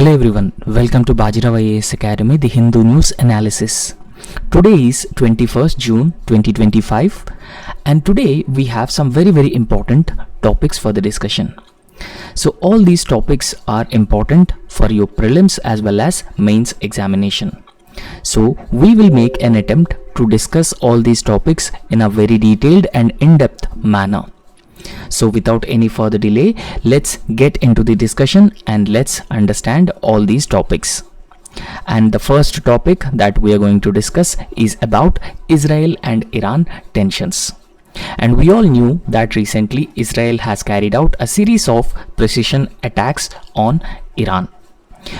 Hello everyone, welcome to Bajirao IAS Academy, the Hindu News Analysis. Today is 21st June 2025 and today we have some very important topics for the discussion. So all these topics are important for your prelims as well as mains examination. So we will make an attempt to discuss all these topics in a very detailed and in-depth manner. So without any further delay, let's get into the discussion and let's understand all these topics. And the first topic that we are going to discuss is about Israel and Iran tensions. And we all knew that recently Israel has carried out a series of precision attacks on Iran.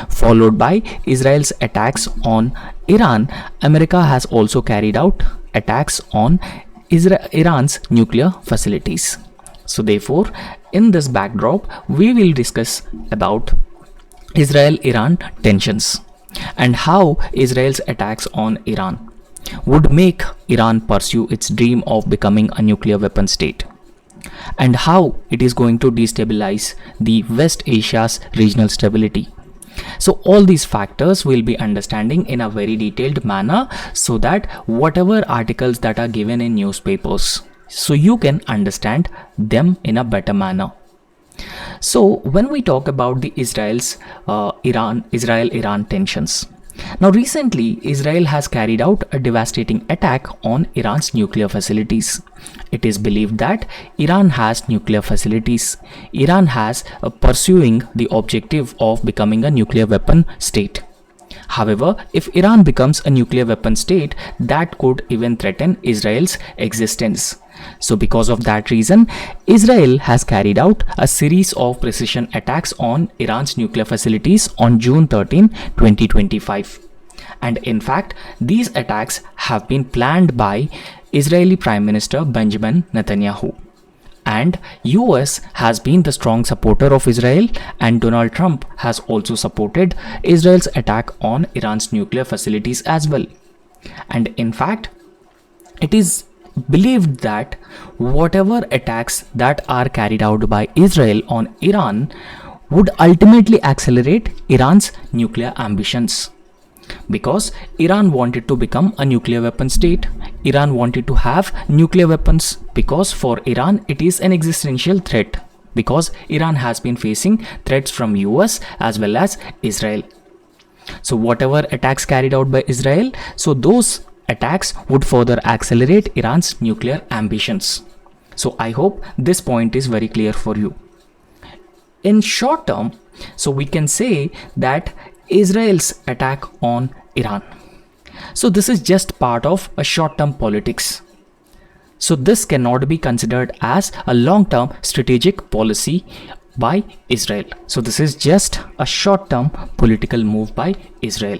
Followed by Israel's attacks on Iran, America has also carried out attacks on Iran's nuclear facilities. So therefore, in this backdrop, we will discuss about Israel-Iran tensions and how Israel's attacks on Iran would make Iran pursue its dream of becoming a nuclear weapon state, and how it is going to destabilize the West Asia's regional stability. So all these factors will be understanding in a very detailed manner so that whatever articles that are given in newspapers, so you can understand them in a better manner. So when we talk about the Israel-Iran tensions, now recently Israel has carried out a devastating attack on Iran's nuclear facilities. It is believed that Iran has nuclear facilities. Iran has pursuing the objective of becoming a nuclear weapon state. However, if Iran becomes a nuclear weapon state, that could even threaten Israel's existence. So because of that reason, Israel has carried out a series of precision attacks on Iran's nuclear facilities on June 13, 2025. And in fact, these attacks have been planned by Israeli Prime Minister Benjamin Netanyahu. And US has been the strong supporter of Israel, and Donald Trump has also supported Israel's attack on Iran's nuclear facilities as well. And in fact, it is believed that whatever attacks that are carried out by Israel on Iran would ultimately accelerate Iran's nuclear ambitions. Because Iran wanted to become a nuclear weapon state, Iran wanted to have nuclear weapons because for Iran it is an existential threat, because Iran has been facing threats from US as well as Israel. So whatever attacks carried out by Israel, so those attacks would further accelerate Iran's nuclear ambitions. So I hope this point is very clear for you. In short term, so we can say that Israel's attack on Iran, so this is just part of a short-term politics. So this cannot be considered as a long-term strategic policy by Israel. So this is just a short-term political move by Israel,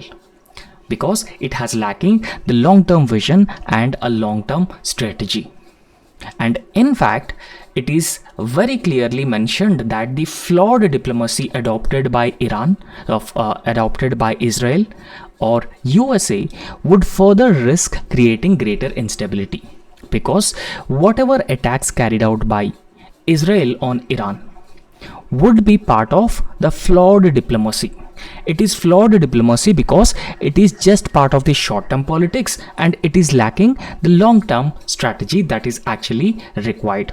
because it has lacking the long-term vision and a long-term strategy. And in fact, it is very clearly mentioned that the flawed diplomacy adopted by Israel or USA would further risk creating greater instability, because whatever attacks carried out by Israel on Iran would be part of the flawed diplomacy. It is flawed diplomacy because it is just part of the short-term politics and it is lacking the long-term strategy that is actually required.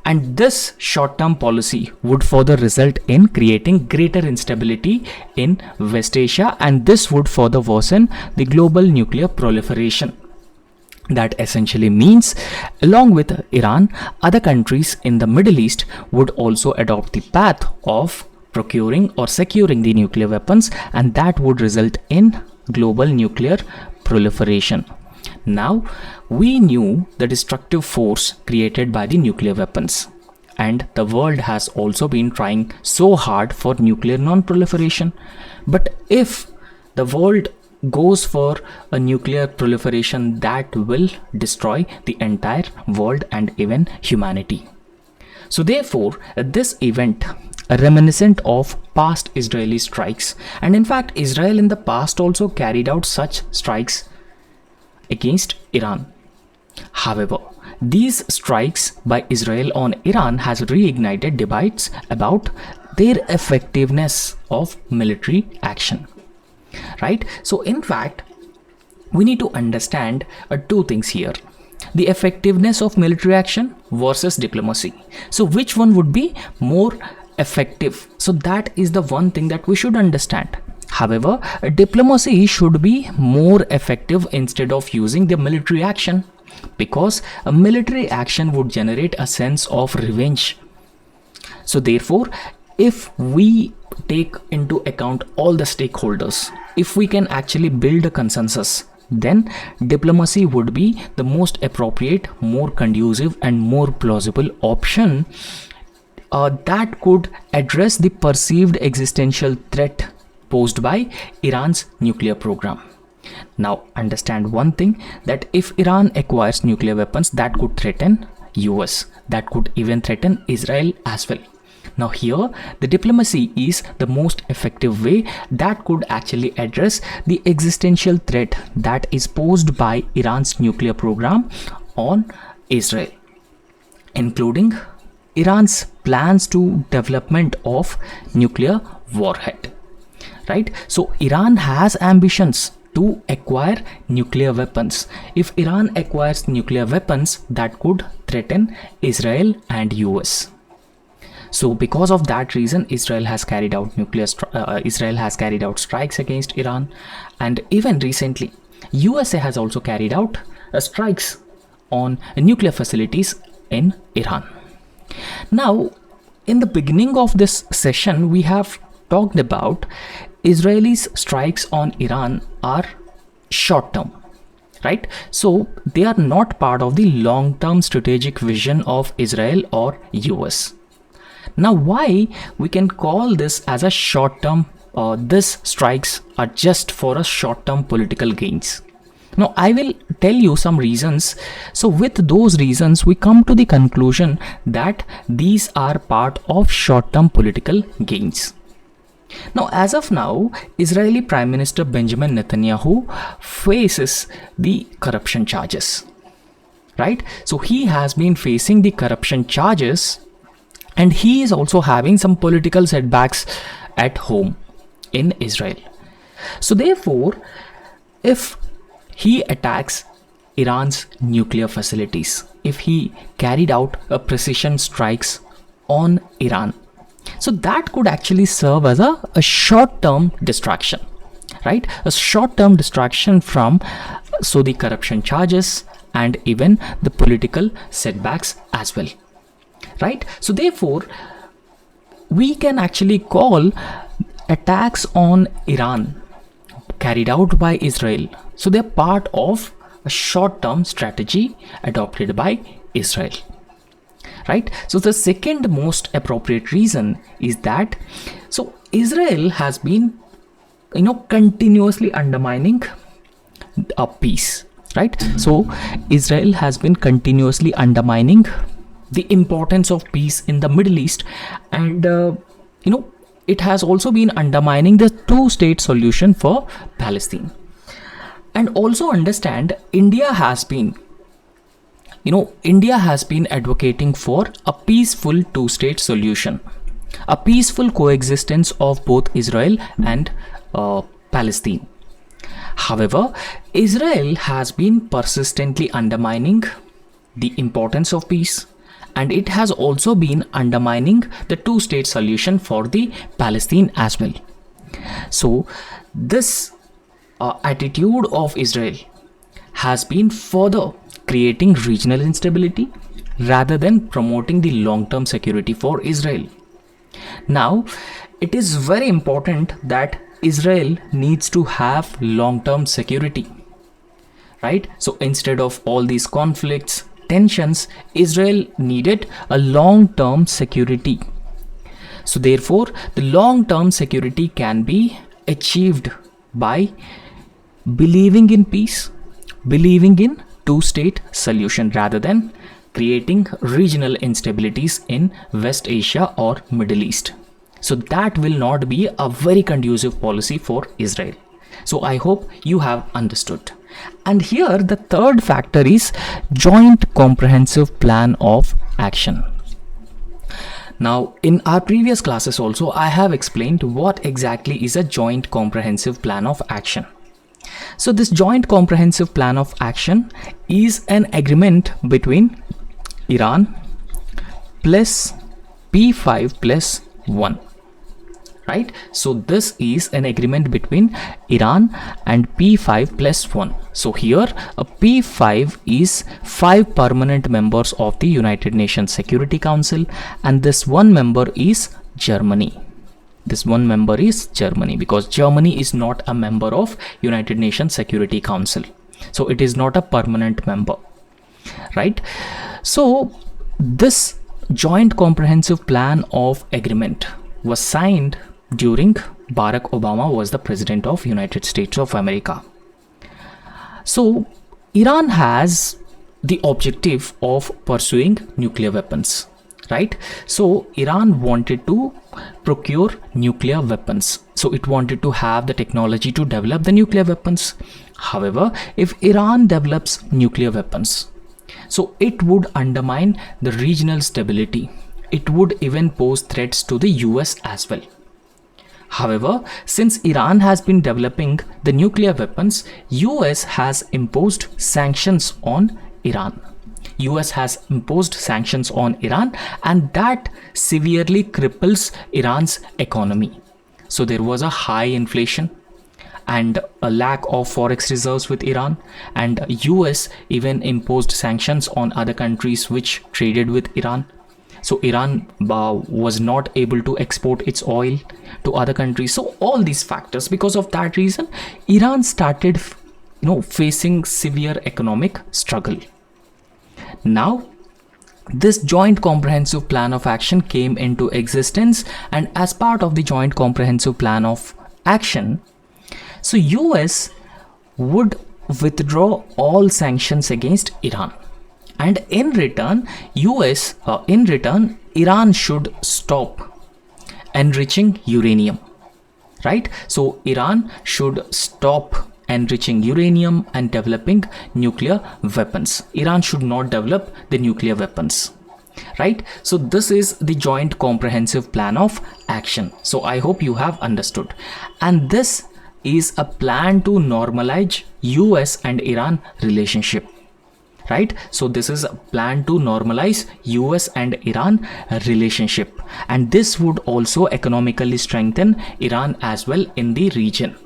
And this short-term policy would further result in creating greater instability in West Asia, and this would further worsen the global nuclear proliferation. That essentially means, along with Iran, other countries in the Middle East would also adopt the path of procuring or securing the nuclear weapons, and that would result in global nuclear proliferation. Now, we knew the destructive force created by the nuclear weapons, and the world has also been trying so hard for nuclear non-proliferation. But if the world goes for a nuclear proliferation, that will destroy the entire world and even humanity. So therefore, this event, reminiscent of past Israeli strikes, and in fact Israel in the past also carried out such strikes against Iran. However, these strikes by Israel on Iran has reignited debates about their effectiveness of military action, right? So in fact, we need to understand two things here: the effectiveness of military action versus diplomacy. So which one would be more effective? So that is the one thing that we should understand. However, diplomacy should be more effective instead of using the military action, because a military action would generate a sense of revenge. So therefore, if we take into account all the stakeholders, if we can actually build a consensus, then diplomacy would be the most appropriate, more conducive and more plausible option that could address the perceived existential threat posed by Iran's nuclear program. Now understand one thing, that if Iran acquires nuclear weapons, that could threaten US, that could even threaten Israel as well. Now here the diplomacy is the most effective way that could actually address the existential threat that is posed by Iran's nuclear program on Israel, including Iran's plans to development of nuclear warhead, right? So Iran has ambitions to acquire nuclear weapons. If Iran acquires nuclear weapons, that could threaten Israel and US. So because of that reason, Israel has carried out strikes against Iran, and even recently USA has also carried out strikes on nuclear facilities in Iran. Now, in the beginning of this session, we have talked about Israelis' strikes on Iran are short term, right? So they are not part of the long-term strategic vision of Israel or US. Now, why we can call this as a short-term, these strikes are just for a short-term political gains? Now, I will tell you some reasons. So with those reasons, we come to the conclusion that these are part of short-term political gains. Now, as of now, Israeli Prime Minister Benjamin Netanyahu faces the corruption charges, right? So he has been facing the corruption charges, and he is also having some political setbacks at home in Israel. So therefore, if he attacks Iran's nuclear facilities, if he carried out a precision strikes on Iran, so that could actually serve as a short-term distraction, right? A short-term distraction from the corruption charges and even the political setbacks as well, right? So therefore, we can actually call attacks on Iran carried out by Israel, so they're part of a short-term strategy adopted by Israel, right? So the second most appropriate reason is that Israel has been continuously undermining a peace, right? So Israel has been continuously undermining the importance of peace in the Middle East, and it has also been undermining the two-state solution for Palestine. And also understand, India has been advocating for a peaceful two-state solution, a peaceful coexistence of both Israel and Palestine. However, Israel has been persistently undermining the importance of peace, and it has also been undermining the two-state solution for the Palestine as well. So this attitude of Israel has been further creating regional instability rather than promoting the long-term security for Israel. Now, it is very important that Israel needs to have long-term security, right? So instead of all these conflicts, tensions, Israel needed a long-term security. So therefore, the long-term security can be achieved by believing in peace, believing in two-state solution rather than creating regional instabilities in West Asia or Middle East. So that will not be a very conducive policy for Israel. So I hope you have understood. And here the third factor is joint comprehensive plan of action. Now, in our previous classes also, I have explained what exactly is a joint comprehensive plan of action. So this joint comprehensive plan of action is an agreement between Iran plus P5 plus 1. Right? So this is an agreement between Iran and P5 plus 1. So here a P5 is 5 permanent members of the United Nations Security Council, and this one member is Germany. This one member is Germany, because Germany is not a member of United Nations Security Council. So it is not a permanent member. Right? So this joint comprehensive plan of agreement was signed during Barack Obama was the president of United States of America. So Iran has the objective of pursuing nuclear weapons, right? So Iran wanted to procure nuclear weapons. So it wanted to have the technology to develop the nuclear weapons. However, if Iran develops nuclear weapons, so it would undermine the regional stability. It would even pose threats to the US as well. However, since Iran has been developing the nuclear weapons, US has imposed sanctions on Iran. US has imposed sanctions on Iran, and that severely cripples Iran's economy. So there was a high inflation and a lack of forex reserves with Iran, and US even imposed sanctions on other countries which traded with Iran. So Iran was not able to export its oil to other countries. So all these factors, because of that reason, Iran started facing severe economic struggle. Now this joint comprehensive plan of action came into existence, and as part of the joint comprehensive plan of action, so US would withdraw all sanctions against Iran. And in return, Iran should stop enriching uranium, right? So Iran should stop enriching uranium and developing nuclear weapons. Iran should not develop the nuclear weapons, right? So this is the joint comprehensive plan of action. So I hope you have understood. And this is a plan to normalize US and Iran relationship. Right? So this is a plan to normalize US and Iran relationship, and this would also economically strengthen Iran as well in the region.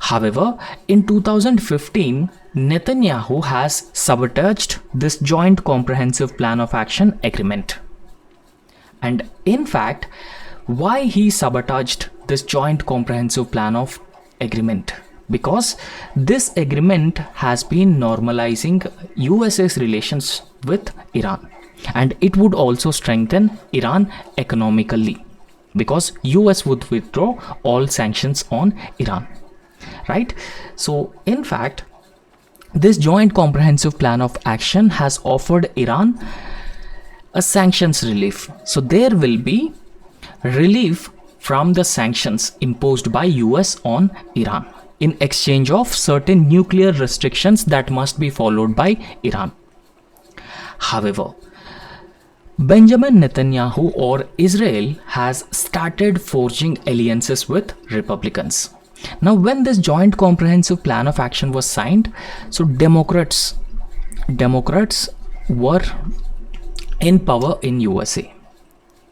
However, in 2015, Netanyahu has sabotaged this joint comprehensive plan of action agreement. And in fact, why he sabotaged this joint comprehensive plan of agreement? Because this agreement has been normalizing US's relations with Iran, and it would also strengthen Iran economically, because US would withdraw all sanctions on Iran, right? So in fact, this joint comprehensive plan of action has offered Iran a sanctions relief. So there will be relief from the sanctions imposed by US on Iran, in exchange of certain nuclear restrictions that must be followed by Iran. However, Benjamin Netanyahu or Israel has started forging alliances with Republicans. Now, when this joint comprehensive plan of action was signed, so Democrats were in power in USA.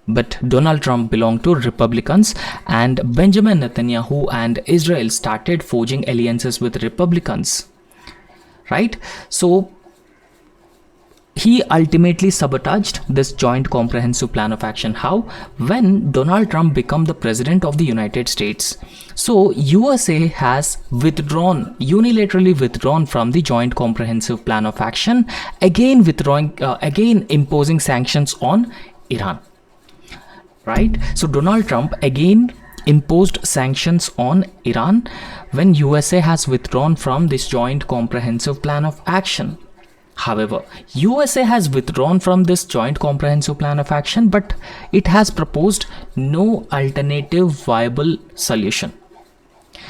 But Donald Trump belonged to Republicans, and Benjamin Netanyahu and Israel started forging alliances with Republicans, right? So he ultimately sabotaged this joint comprehensive plan of action. How? When Donald Trump became the president of the United States, so USA has unilaterally withdrawn from the joint comprehensive plan of action, again imposing sanctions on Iran. Right? So Donald Trump again imposed sanctions on Iran when USA has withdrawn from this joint comprehensive plan of action. However, USA has withdrawn from this joint comprehensive plan of action, but it has proposed no alternative viable solution.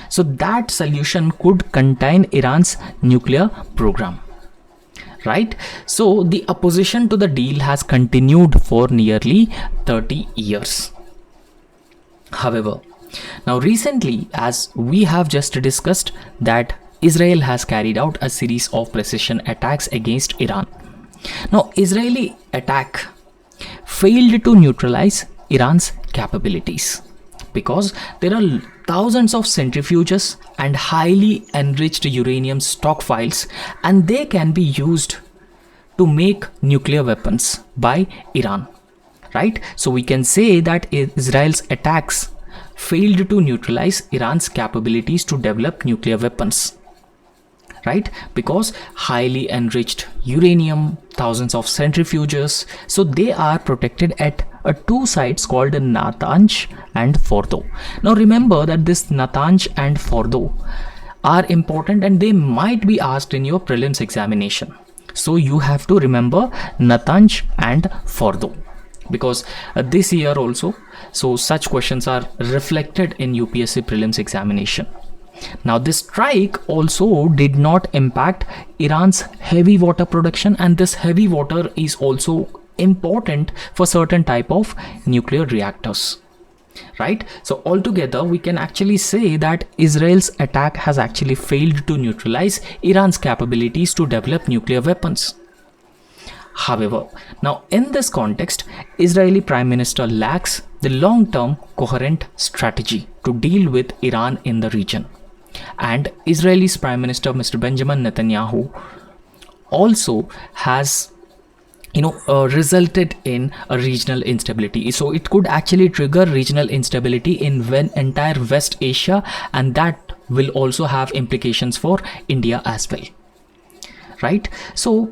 So that solution could contain Iran's nuclear program. right? So the opposition to the deal has continued for nearly 30 years. However, now recently, as we have just discussed, that Israel has carried out a series of precision attacks against Iran. Now, Israeli attack failed to neutralize Iran's capabilities because there are thousands of centrifuges and highly enriched uranium stockpiles, and they can be used to make nuclear weapons by Iran, right? So we can say that Israel's attacks failed to neutralize Iran's capabilities to develop nuclear weapons, right? Because highly enriched uranium, thousands of centrifuges, so they are protected at two sites called Natanz and Fordo. Now remember that this Natanz and Fordo are important and they might be asked in your prelims examination. So you have to remember Natanz and Fordo, because this year also, so such questions are reflected in UPSC prelims examination. Now this strike also did not impact Iran's heavy water production, and this heavy water is also important for certain type of nuclear reactors, right? So altogether we can actually say that Israel's attack has actually failed to neutralize Iran's capabilities to develop nuclear weapons. However, now in this context, Israeli Prime Minister lacks the long-term coherent strategy to deal with Iran in the region. And Israel's Prime Minister Mr. Benjamin Netanyahu also has resulted in a regional instability. So it could actually trigger regional instability in entire West Asia, and that will also have implications for India as well. Right? So,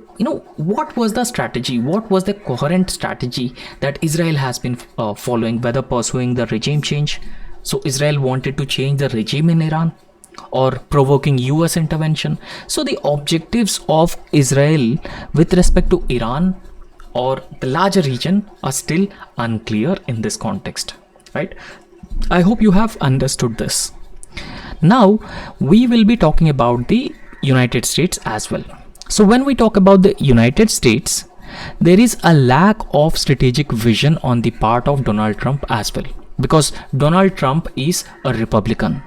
what was the strategy? What was the coherent strategy that Israel has been following, whether pursuing the regime change? So, Israel wanted to change the regime in Iran or provoking US intervention. So, the objectives of Israel with respect to Iran or the larger region are still unclear in this context. Right? I hope you have understood this. Now, we will be talking about the United States as well. So when we talk about the United States, there is a lack of strategic vision on the part of Donald Trump as well, because Donald Trump is a Republican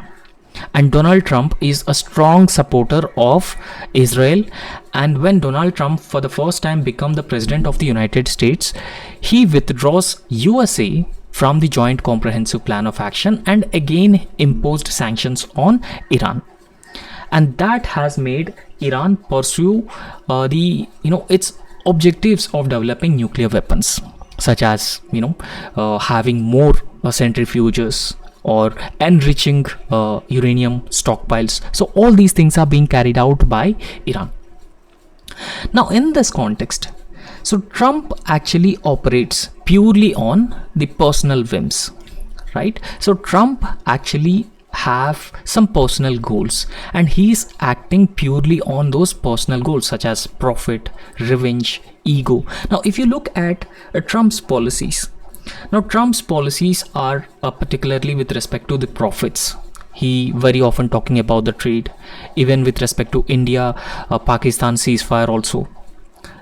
and Donald Trump is a strong supporter of Israel. And when Donald Trump for the first time became the president of the United States, he withdraws USA from the Joint Comprehensive Plan of Action and again imposed sanctions on Iran. And that has made Iran pursue its objectives of developing nuclear weapons, such as having more centrifuges or enriching uranium stockpiles. So all these things are being carried out by Iran. Now in this context, so Trump actually operates purely on the personal whims, right? So Trump actually have some personal goals and he's acting purely on those personal goals, such as profit, revenge, ego. Now if you look at Trump's policies, now Trump's policies are particularly with respect to the profits. He very often talking about the trade, even with respect to India, Pakistan ceasefire also.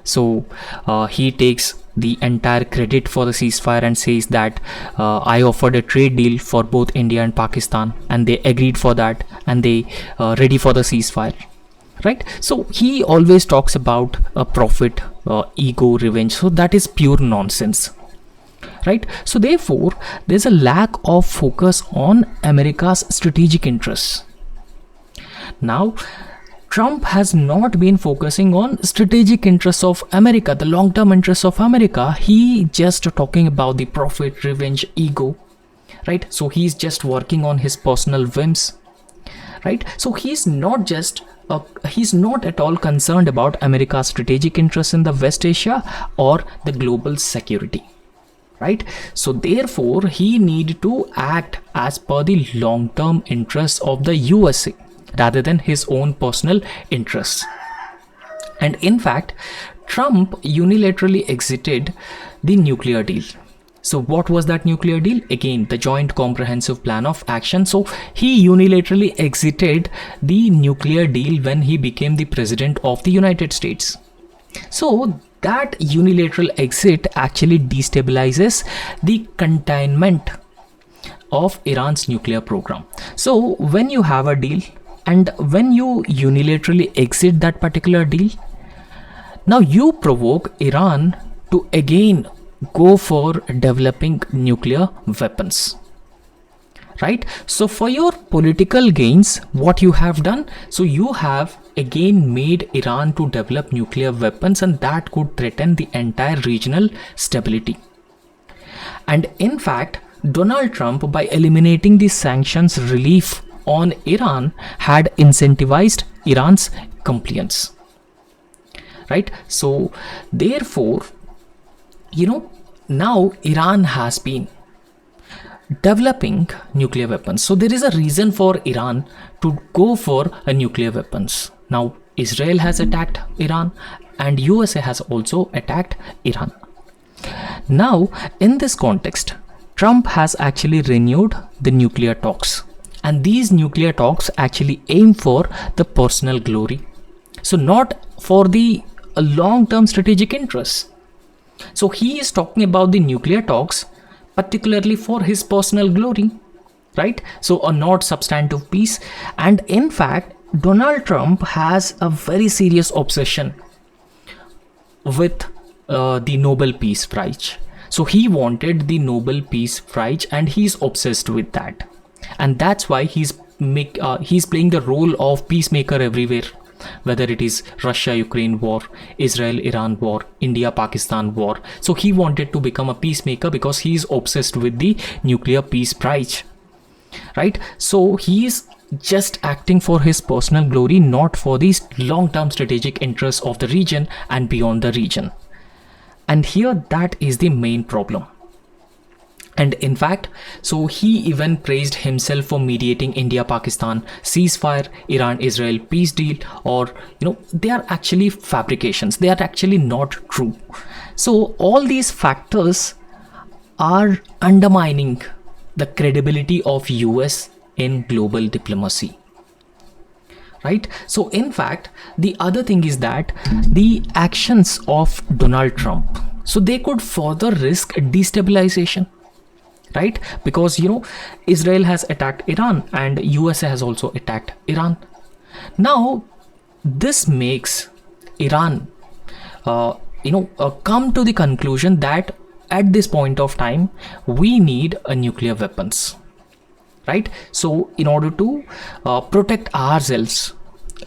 So he takes the entire credit for the ceasefire and says that I offered a trade deal for both India and Pakistan and they agreed for that and they ready for the ceasefire, right? So he always talks about profit, ego, revenge. So that is pure nonsense, right? So therefore there's a lack of focus on America's strategic interests. Now Trump has not been focusing on strategic interests of America, the long-term interests of America. He just talking about the profit, revenge, ego, right? So he's just working on his personal whims, right? So he's not at all concerned about America's strategic interests in the West Asia or the global security, right? So therefore he need to act as per the long-term interests of the USA rather than his own personal interests. And in fact, Trump unilaterally exited the nuclear deal. So what was that nuclear deal? Again, the Joint Comprehensive Plan of Action. So he unilaterally exited the nuclear deal when he became the president of the United States. So that unilateral exit actually destabilizes the containment of Iran's nuclear program. So when you have a deal and when you unilaterally exit that particular deal, now you provoke Iran to again go for developing nuclear weapons. Right? So for your political gains, what you have done, so you have again made Iran to develop nuclear weapons, and that could threaten the entire regional stability. And in fact, Donald Trump, by eliminating the sanctions relief on Iran, had incentivized Iran's compliance. Right? So therefore, now Iran has been developing nuclear weapons. So there is a reason for Iran to go for a nuclear weapons. Now Israel has attacked Iran and USA has also attacked Iran. Now in this context, Trump has actually renewed the nuclear talks, and these nuclear talks actually aim for the personal glory, so not for the long-term strategic interests. So he is talking about the nuclear talks particularly for his personal glory, right? So a not substantive peace. And in fact, Donald Trump has a very serious obsession with the Nobel Peace Prize. So he wanted the Nobel Peace Prize and he's obsessed with that. And that's why he's playing the role of peacemaker everywhere, whether it is Russia-Ukraine war, Israel-Iran war, India-Pakistan war. So he wanted to become a peacemaker because he is obsessed with the nuclear peace prize, right? So he is just acting for his personal glory, not for the long-term strategic interests of the region and beyond the region. And here that is the main problem. And in fact, so he even praised himself for mediating India-Pakistan ceasefire, Iran-Israel peace deal, or they are actually fabrications. They are actually not true. So all these factors are undermining the credibility of US in global diplomacy. Right? So in fact, the other thing is that the actions of Donald Trump, so they could further risk destabilization. Right? Because Israel has attacked Iran and USA has also attacked Iran. Now this makes Iran come to the conclusion that at this point of time we need a nuclear weapons, right? So in order to protect ourselves,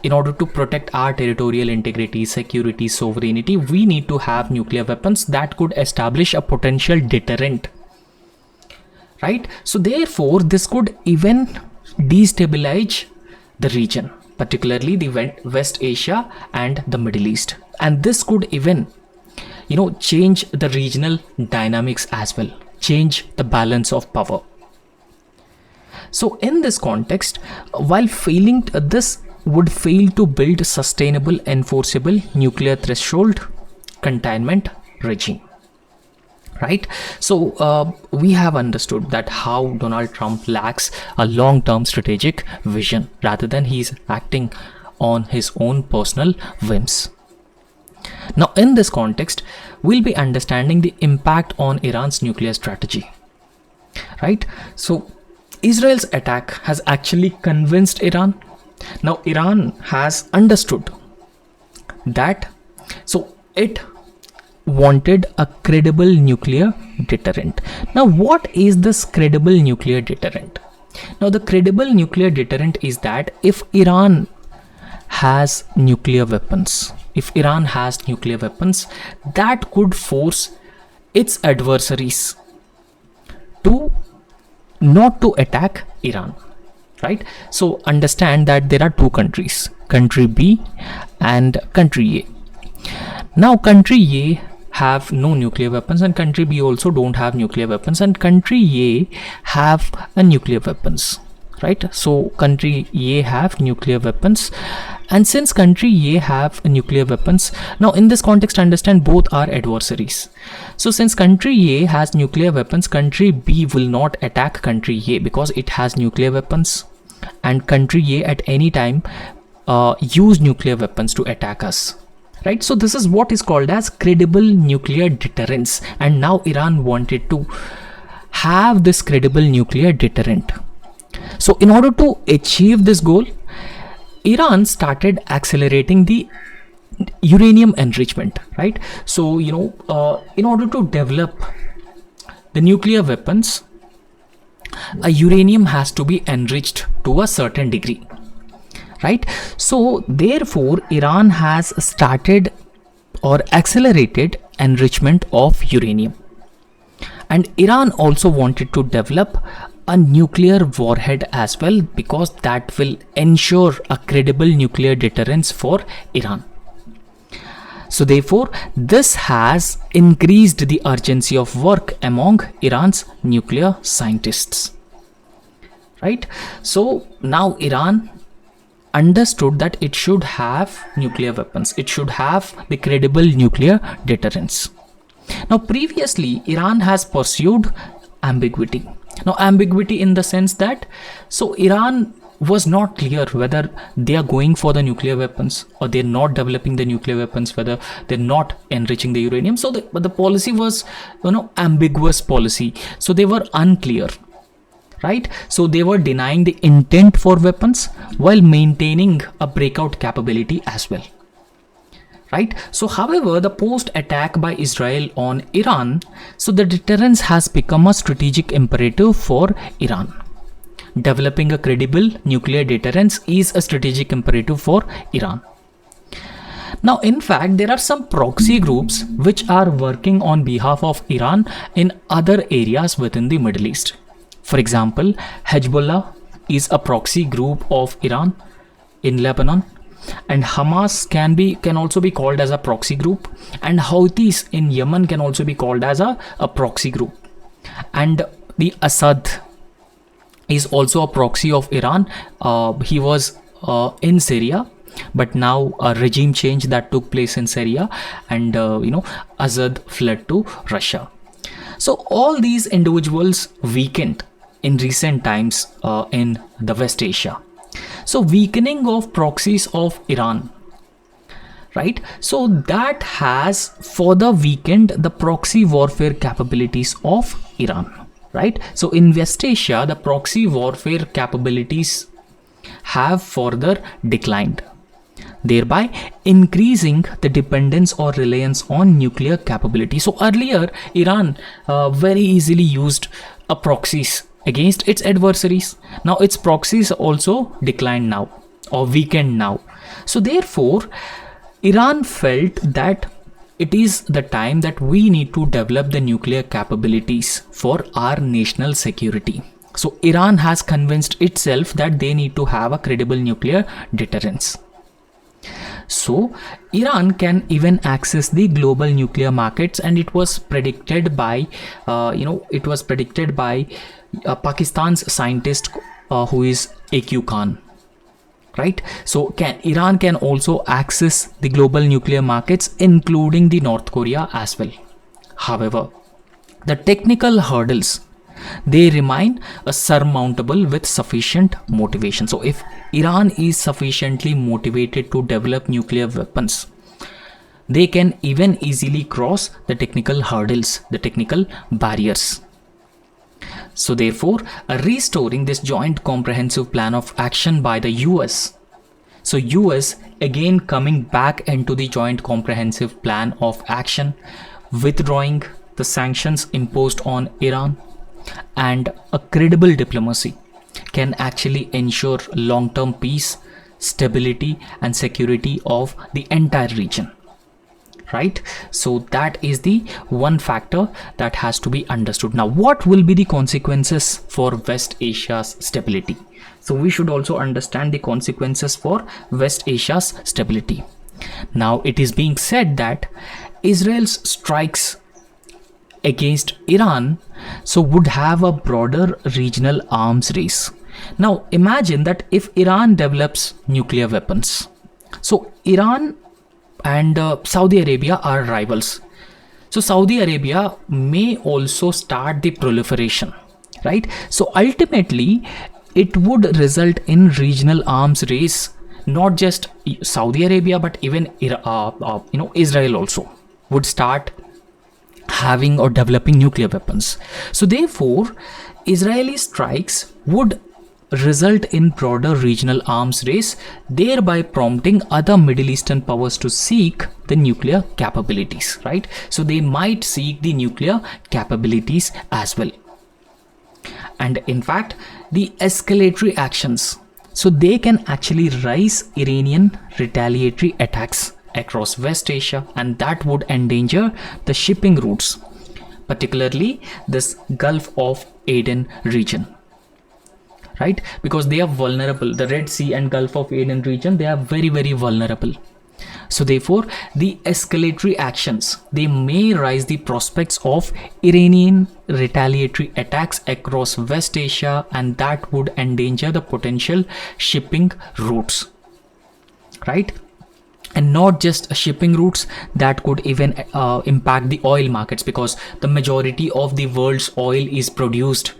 in order to protect our territorial integrity, security, sovereignty, we need to have nuclear weapons that could establish a potential deterrent. Right? So therefore, this could even destabilize the region, particularly the West Asia and the Middle East. And this could even, change the regional dynamics as well, change the balance of power. So in this context, while this would fail to build sustainable, enforceable nuclear threshold containment regime. Right? So we have understood that how Donald Trump lacks a long-term strategic vision, rather than he's acting on his own personal whims. Now in this context, we'll be understanding the impact on Iran's nuclear strategy. Right? So Israel's attack has actually convinced Iran. Now Iran has understood that it wanted a credible nuclear deterrent. Now what is this credible nuclear deterrent? Now the credible nuclear deterrent is that if Iran has nuclear weapons, that could force its adversaries to not to attack Iran. Right? So understand that there are two countries, country B and country A. Now country A have no nuclear weapons and country B also don't have nuclear weapons, and country A have a nuclear weapons. Right? So country A have nuclear weapons, and since country A have nuclear weapons, now in this context understand both are adversaries. So since country A has nuclear weapons, country B will not attack country A because it has nuclear weapons, and country A at any time use nuclear weapons to attack us. right? So this is what is called as credible nuclear deterrence, and now Iran wanted to have this credible nuclear deterrent. So in order to achieve this goal, Iran started accelerating the uranium enrichment, right? So in order to develop the nuclear weapons, a uranium has to be enriched to a certain degree, right? So therefore Iran has started or accelerated enrichment of uranium, and Iran also wanted to develop a nuclear warhead as well, because that will ensure a credible nuclear deterrence for Iran. So therefore this has increased the urgency of work among Iran's nuclear scientists, right? So now Iran understood that it should have nuclear weapons, it should have the credible nuclear deterrence. Now previously Iran has pursued ambiguity. Now ambiguity in the sense that, so Iran was not clear whether they are going for the nuclear weapons or they're not developing the nuclear weapons, whether they're not enriching the uranium. So the policy was ambiguous policy, so they were unclear, right? So they were denying the intent for weapons while maintaining a breakout capability as well, right? So however, the post attack by Israel on Iran, so the deterrence has become a strategic imperative for Iran. Developing a credible nuclear deterrence is a strategic imperative for Iran. Now in fact there are some proxy groups which are working on behalf of Iran in other areas within the Middle East. For example, Hezbollah is a proxy group of Iran in Lebanon, and Hamas can also be called as a proxy group, and Houthis in Yemen can also be called as a proxy group, and the Assad is also a proxy of Iran. He was in Syria, but now a regime change that took place in Syria, and Assad fled to Russia. So all these individuals weakened in recent times in the West Asia. So weakening of proxies of Iran, right? So that has further weakened the proxy warfare capabilities of Iran, right? So in West Asia, the proxy warfare capabilities have further declined, thereby increasing the dependence or reliance on nuclear capability. So earlier, Iran very easily used proxies against its adversaries. Now its proxies also declined now or weakened now. So therefore, Iran felt that it is the time that we need to develop the nuclear capabilities for our national security. So Iran has convinced itself that they need to have a credible nuclear deterrence. So Iran can even access the global nuclear markets, and it was predicted by Pakistan's scientist who is A.Q. Khan, right? So Iran can also access the global nuclear markets, including the North Korea as well. However, the technical hurdles, they remain surmountable with sufficient motivation. So if Iran is sufficiently motivated to develop nuclear weapons, they can even easily cross the technical hurdles, the technical barriers. So therefore, restoring this joint comprehensive plan of action by the US. So US again coming back into the joint comprehensive plan of action, withdrawing the sanctions imposed on Iran, and a credible diplomacy can actually ensure long-term peace, stability and security of the entire region, right? So that is the one factor that has to be understood. Now, what will be the consequences for West Asia's stability? So we should also understand the consequences for West Asia's stability. Now, it is being said that Israel's strikes against Iran would have a broader regional arms race. Now imagine that if Iran develops nuclear weapons, so Iran and Saudi Arabia are rivals. So Saudi Arabia may also start the proliferation, right? So ultimately it would result in regional arms race not just Saudi Arabia, but even Israel also would start having or developing nuclear weapons. So therefore, Israeli strikes would result in broader regional arms race, thereby prompting other Middle Eastern powers to seek the nuclear capabilities, right? So they might seek the nuclear capabilities as well. And in fact, the escalatory actions, so they can actually raise Iranian retaliatory attacks across West Asia, and that would endanger the shipping routes, particularly this Gulf of Aden region, right? Because they are vulnerable. The Red Sea and Gulf of Aden region, they are very, very vulnerable. So therefore, the escalatory actions, they may raise the prospects of Iranian retaliatory attacks across West Asia, and that would endanger the potential shipping routes, right? And not just shipping routes, that could even impact the oil markets, because the majority of the world's oil is produced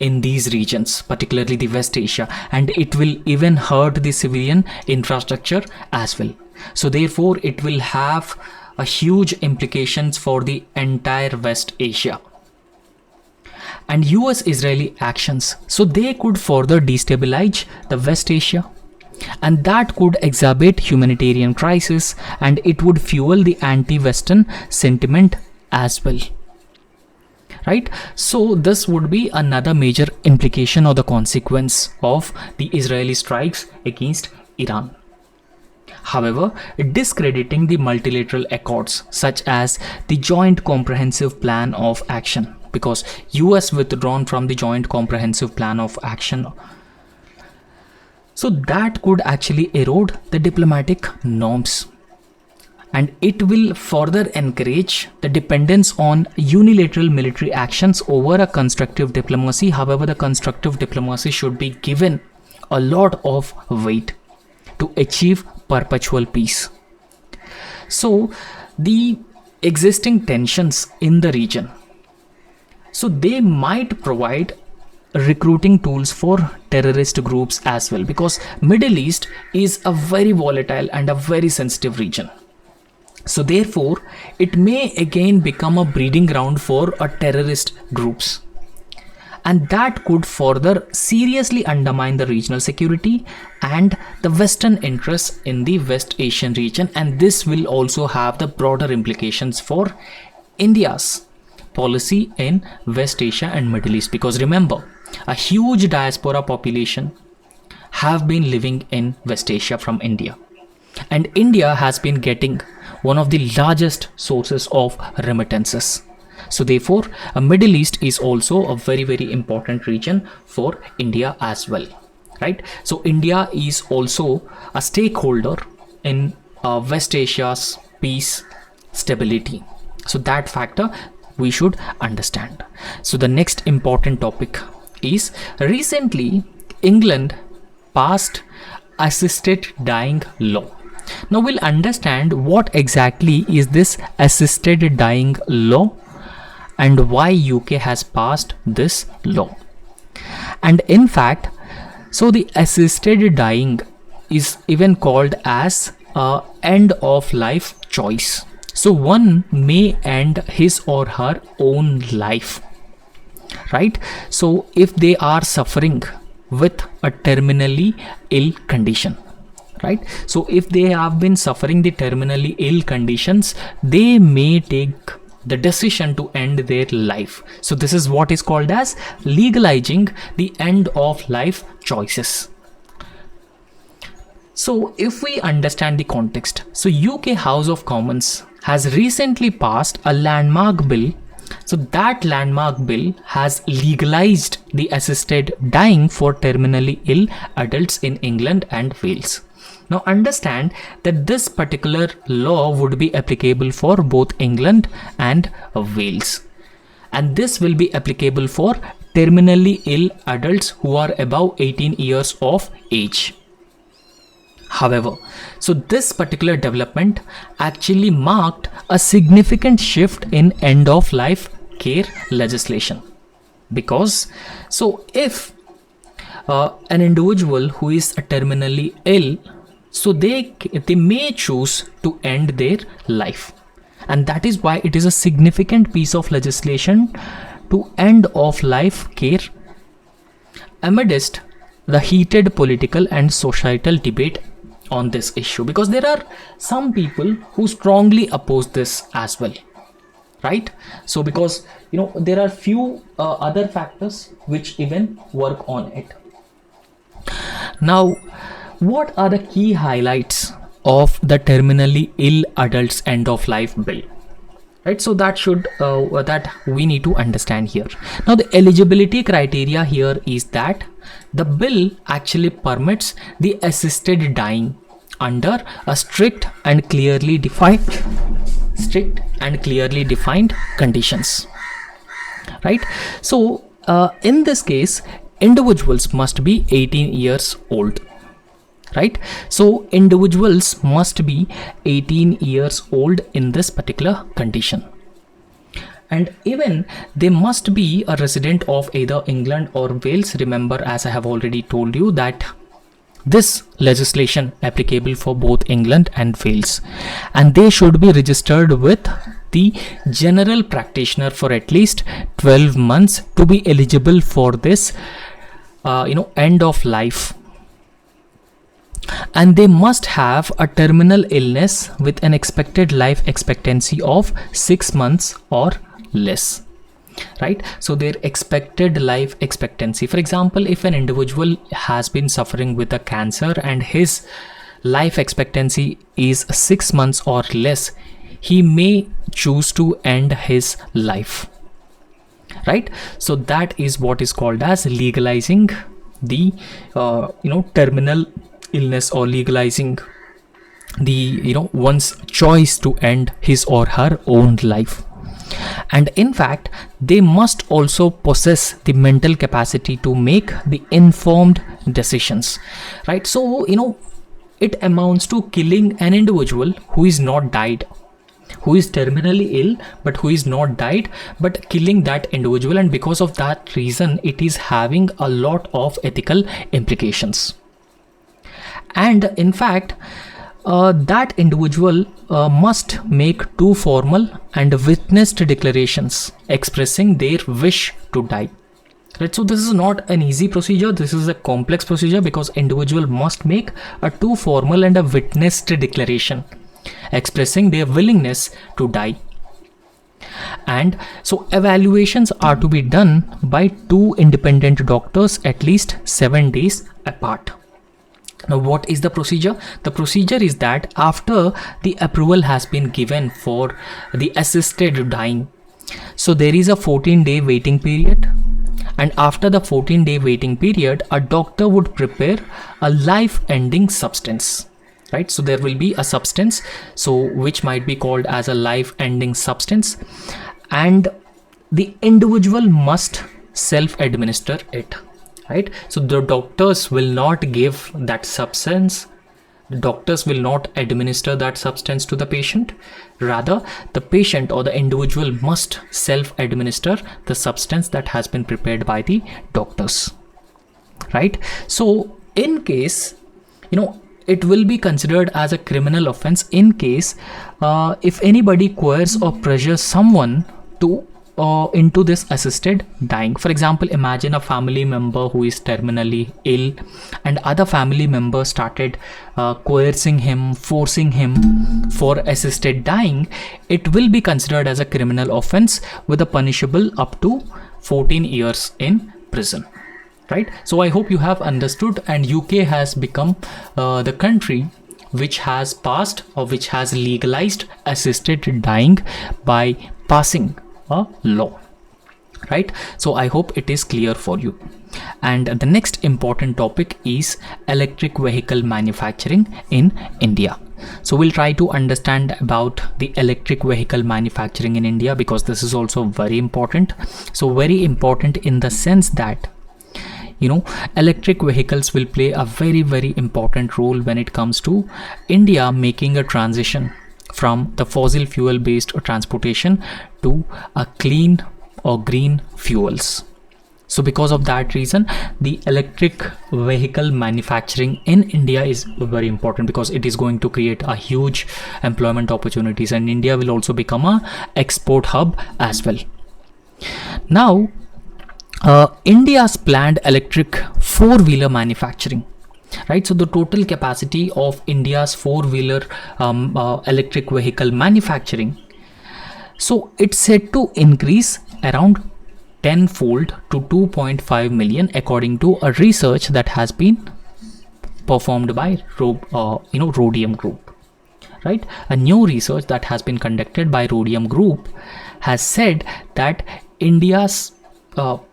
in these regions, particularly the West Asia, and it will even hurt the civilian infrastructure as well. So therefore, it will have a huge implications for the entire West Asia. And US-Israeli actions, so they could further destabilize the West Asia, and that could exacerbate humanitarian crisis, and it would fuel the anti-Western sentiment as well, right? So this would be another major implication or the consequence of the Israeli strikes against Iran. However, discrediting the multilateral accords such as the Joint Comprehensive Plan of Action, because US withdrawn from the Joint Comprehensive Plan of Action, so that could actually erode the diplomatic norms, and it will further encourage the dependence on unilateral military actions over a constructive diplomacy. However, the constructive diplomacy should be given a lot of weight to achieve perpetual peace. So the existing tensions in the region, so they might provide recruiting tools for terrorist groups as well, because Middle East is a very volatile and a very sensitive region. So therefore, it may again become a breeding ground for a terrorist groups, and that could further seriously undermine the regional security and the Western interests in the West Asian region. And this will also have the broader implications for India's policy in West Asia and Middle East, because remember, a huge diaspora population have been living in West Asia from India, and India has been getting one of the largest sources of remittances. So therefore, a Middle East is also a very, very important region for India as well, right? So India is also a stakeholder in West Asia's peace, stability. So that factor we should understand. So the next important topic is, recently England passed assisted dying law. Now we'll understand what exactly is this assisted dying law and why UK has passed this law. And in fact, so the assisted dying is even called as a end of life choice. So one may end his or her own life, right? So if they are suffering with a terminally ill condition, right? So if they have been suffering the terminally ill conditions, they may take the decision to end their life. So this is what is called as legalizing the end of life choices. So if we understand the context, so UK House of Commons has recently passed a landmark bill. So that landmark bill has legalized the assisted dying for terminally ill adults in England and Wales. Now understand that this particular law would be applicable for both England and Wales, and this will be applicable for terminally ill adults who are above 18 years of age. However, so this particular development actually marked a significant shift in end of life care legislation, because so if an individual who is terminally ill So they may choose to end their life, and that is why it is a significant piece of legislation to end of life care amidst the heated political and societal debate on this issue, because there are some people who strongly oppose this as well, right? So because there are few other factors which even work on it. Now, what are the key highlights of the terminally ill adults end of life bill? Right, so that we need to understand here. Now, the eligibility criteria here is that the bill actually permits the assisted dying under a strict and clearly defined conditions, right? So in this case, individuals must be 18 years old, right? So individuals must be 18 years old in this particular condition, and even they must be a resident of either England or Wales. Remember, as I have already told you, that this legislation applicable for both England and Wales, and they should be registered with the general practitioner for at least 12 months to be eligible for this end of life. And they must have a terminal illness with an expected life expectancy of 6 months or less, right? So their expected life expectancy, for example, if an individual has been suffering with a cancer and his life expectancy is 6 months or less, he may choose to end his life, right? So that is what is called as legalizing the terminal illness, or legalizing the one's choice to end his or her own life. And in fact, they must also possess the mental capacity to make the informed decisions, right? So it amounts to killing an individual who is not died, who is terminally ill but who is not died, but killing that individual, and because of that reason it is having a lot of ethical implications. And in fact, that individual must make 2 formal and witnessed declarations expressing their wish to die, right? So this is not an easy procedure, this is a complex procedure, because individual must make a 2 formal and a witnessed declaration expressing their willingness to die. And so evaluations are to be done by 2 independent doctors at least 7 days apart. Now, what is the procedure? The procedure is that after the approval has been given for the assisted dying, so there is a 14-day waiting period, and after the 14-day waiting period, a doctor would prepare a life-ending substance, right? So there will be a substance, so which might be called as a life-ending substance, and the individual must self-administer it, right? So the doctors will not give that substance, the doctors will not administer that substance to the patient. Rather, the patient or the individual must self-administer the substance that has been prepared by the doctors, right? So in case, it will be considered as a criminal offense in case if anybody coerces or pressures someone to into this assisted dying. For example, imagine a family member who is terminally ill and other family members started coercing him, forcing him for assisted dying. It will be considered as a criminal offense with a punishable up to 14 years in prison, right? So I hope you have understood, and UK has become the country which has passed or which has legalized assisted dying by passing a law, right? So I hope it is clear for you. And the next important topic is electric vehicle manufacturing in India. So we'll try to understand about the electric vehicle manufacturing in India, because this is also very important. So very important in the sense that electric vehicles will play a very, very important role when it comes to India making a transition from the fossil fuel based transportation to a clean or green fuels. So because of that reason, the electric vehicle manufacturing in India is very important, because it is going to create a huge employment opportunities, and India will also become a export hub as well. Now, India's planned electric four-wheeler manufacturing. Right, so the total capacity of India's four-wheeler electric vehicle manufacturing, so it's set to increase around tenfold to 2.5 million, according to a research that has been performed by Rhodium Group. Right, a new research that has been conducted by Rhodium Group has said that India's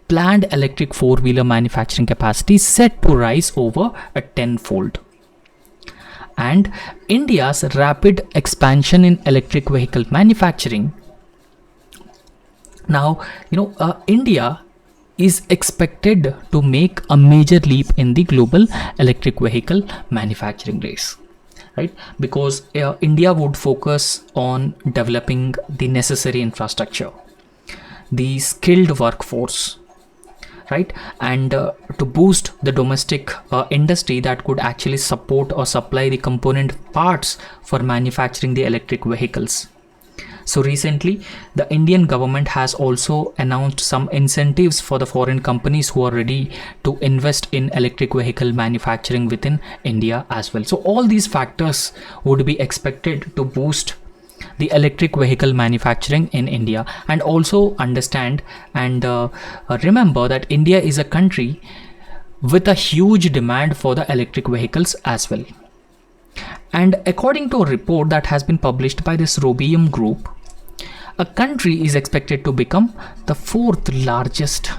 planned electric four-wheeler manufacturing capacity is set to rise over a tenfold. And India's rapid expansion in electric vehicle manufacturing. Now, India is expected to make a major leap in the global electric vehicle manufacturing race. Right, because India would focus on developing the necessary infrastructure, the skilled workforce, right, and to boost the domestic industry that could actually support or supply the component parts for manufacturing the electric vehicles. So recently, the Indian government has also announced some incentives for the foreign companies who are ready to invest in electric vehicle manufacturing within India as well. So all these factors would be expected to boost the electric vehicle manufacturing in India. And also understand and remember that India is a country with a huge demand for the electric vehicles as well. And according to a report that has been published by this Rhodium Group, a country is expected to become the fourth largest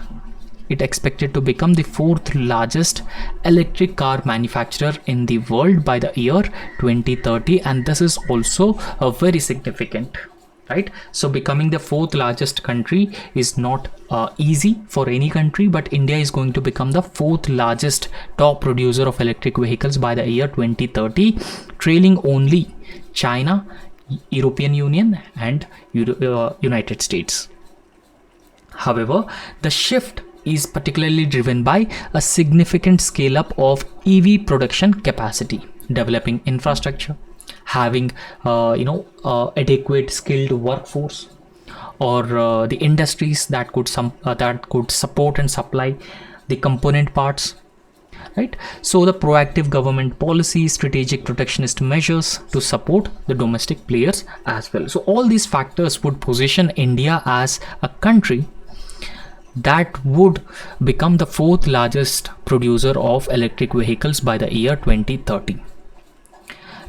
electric car manufacturer in the world by the year 2030, and this is also very significant. Right, so becoming the fourth largest country is not easy for any country, but India is going to become the fourth largest top producer of electric vehicles by the year 2030, trailing only China, European Union and United States. However, the shift is particularly driven by a significant scale up of EV production capacity, developing infrastructure, having adequate skilled workforce, or the industries that could support and supply the component parts. Right, so the proactive government policies, strategic protectionist measures to support the domestic players as well. So all these factors would position India as a country that would become the fourth largest producer of electric vehicles by the year 2030.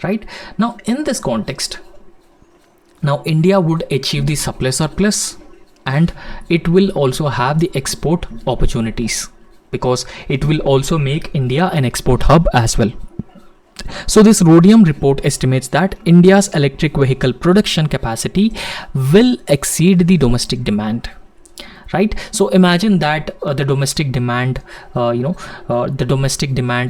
Right, now in this context, now India would achieve the supply surplus, and it will also have the export opportunities, because it will also make India an export hub as well. So this Rhodium report estimates that India's electric vehicle production capacity will exceed the domestic demand. Right, so imagine that the domestic demand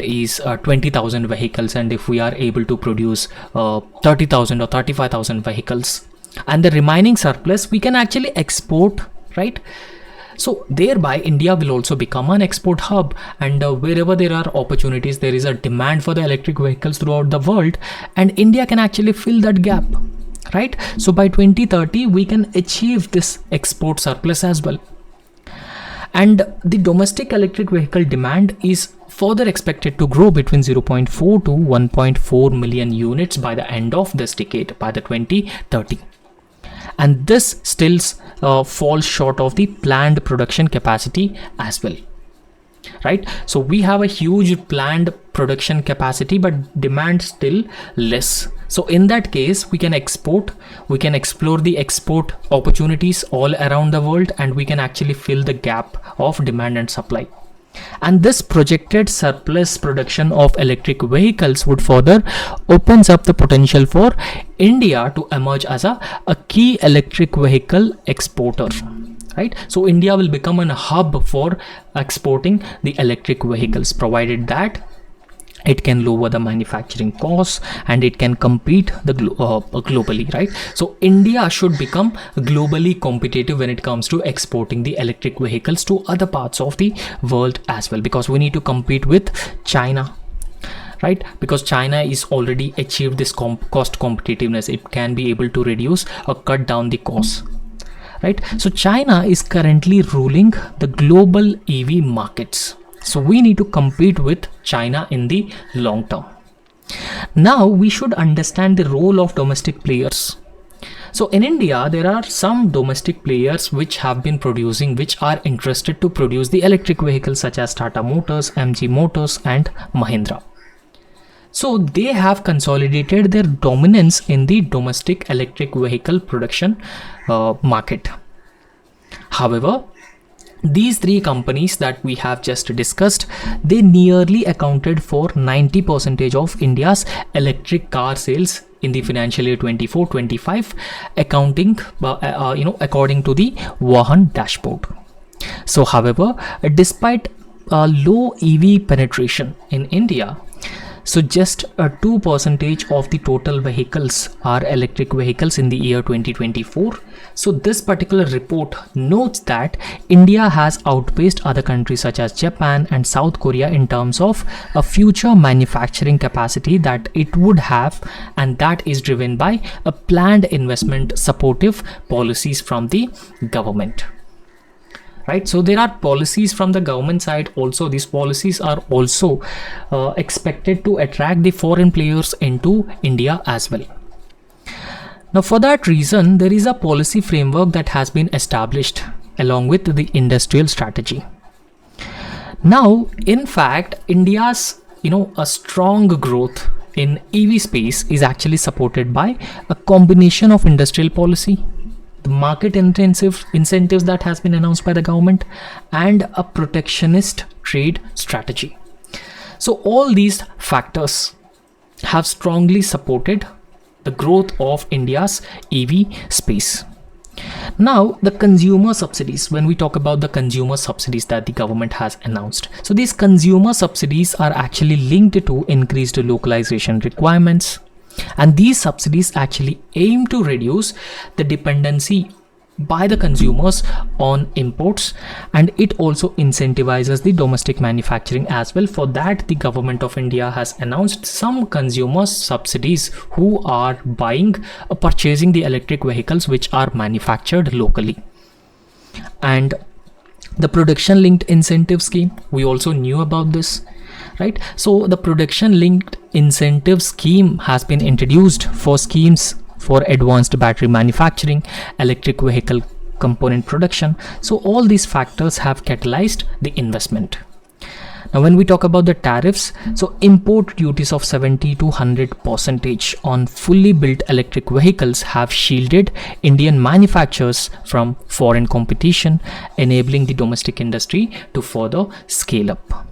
is 20,000 vehicles, and if we are able to produce 30,000 or 35,000 vehicles, and the remaining surplus we can actually export. Right, so thereby India will also become an export hub, and wherever there are opportunities, there is a demand for the electric vehicles throughout the world, and India can actually fill that gap. Right, so by 2030 we can achieve this export surplus as well. And the domestic electric vehicle demand is further expected to grow between 0.4 to 1.4 million units by the end of this decade, by the 2030. And this still falls short of the planned production capacity as well. Right, so we have a huge planned production capacity, but demand still less. So in that case, we can explore the export opportunities all around the world, and we can actually fill the gap of demand and supply. And this projected surplus production of electric vehicles would further opens up the potential for India to emerge as a key electric vehicle exporter. Right, so India will become a hub for exporting the electric vehicles, provided that it can lower the manufacturing costs, and it can compete globally, right? So India should become globally competitive when it comes to exporting the electric vehicles to other parts of the world as well, because we need to compete with China, right? Because China is already achieved this cost competitiveness. It can be able to reduce or cut down the costs, right? So China is currently ruling the global EV markets. So we need to compete with China in the long term. Now we should understand the role of domestic players. So in India, there are some domestic players which have been producing, which are interested to produce the electric vehicles, such as Tata Motors, MG Motors, and Mahindra. So they have consolidated their dominance in the domestic electric vehicle production market. However, these three companies that we have just discussed, they nearly accounted for 90% of India's electric car sales in the financial year 24-25, accounting, according to the Vahan dashboard. So, however, despite low EV penetration in India, so just 2% of the total vehicles are electric vehicles in the year 2024. So this particular report notes that India has outpaced other countries such as Japan and South Korea in terms of a future manufacturing capacity that it would have, and that is driven by a planned investment supportive policies from the government. Right, so there are policies from the government side also. These policies are also expected to attract the foreign players into India as well. Now, for that reason, there is a policy framework that has been established along with the industrial strategy. Now, in fact, India's a strong growth in EV space is actually supported by a combination of industrial policy, the market incentives that has been announced by the government, and a protectionist trade strategy. So all these factors have strongly supported the growth of India's EV space. Now, the consumer subsidies, when we talk about the consumer subsidies that the government has announced, so these consumer subsidies are actually linked to increased localization requirements. And these subsidies actually aim to reduce the dependency by the consumers on imports, and it also incentivizes the domestic manufacturing as well. For that, the government of India has announced some consumer subsidies who are buying or purchasing the electric vehicles which are manufactured locally. And the production linked incentive scheme, we also knew about this, right? So the production linked incentive scheme has been introduced for schemes for advanced battery manufacturing, electric vehicle component production. So all these factors have catalyzed the investment. Now, when we talk about the tariffs, so import duties of 70 to 100% on fully built electric vehicles have shielded Indian manufacturers from foreign competition, enabling the domestic industry to further scale up.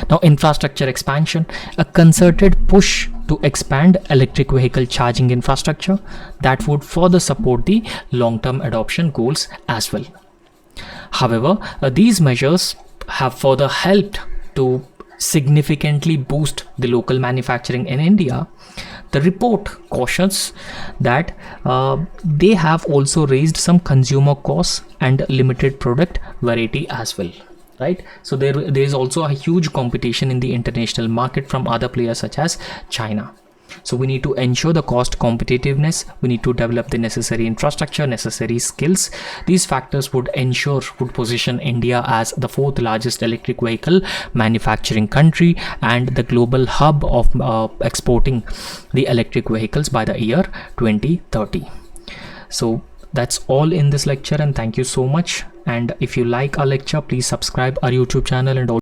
Now, infrastructure expansion, a concerted push to expand electric vehicle charging infrastructure that would further support the long-term adoption goals as well. However, these measures have further helped to significantly boost the local manufacturing in India. The report cautions that they have also raised some consumer costs and limited product variety as well. Right, so there is also a huge competition in the international market from other players such as China. So we need to ensure the cost competitiveness. We need to develop the necessary infrastructure, necessary skills. These factors would position India as the fourth largest electric vehicle manufacturing country and the global hub of exporting the electric vehicles by the year 2030. So that's all in this lecture, and thank you so much. And if you like our lecture, please subscribe our YouTube channel and also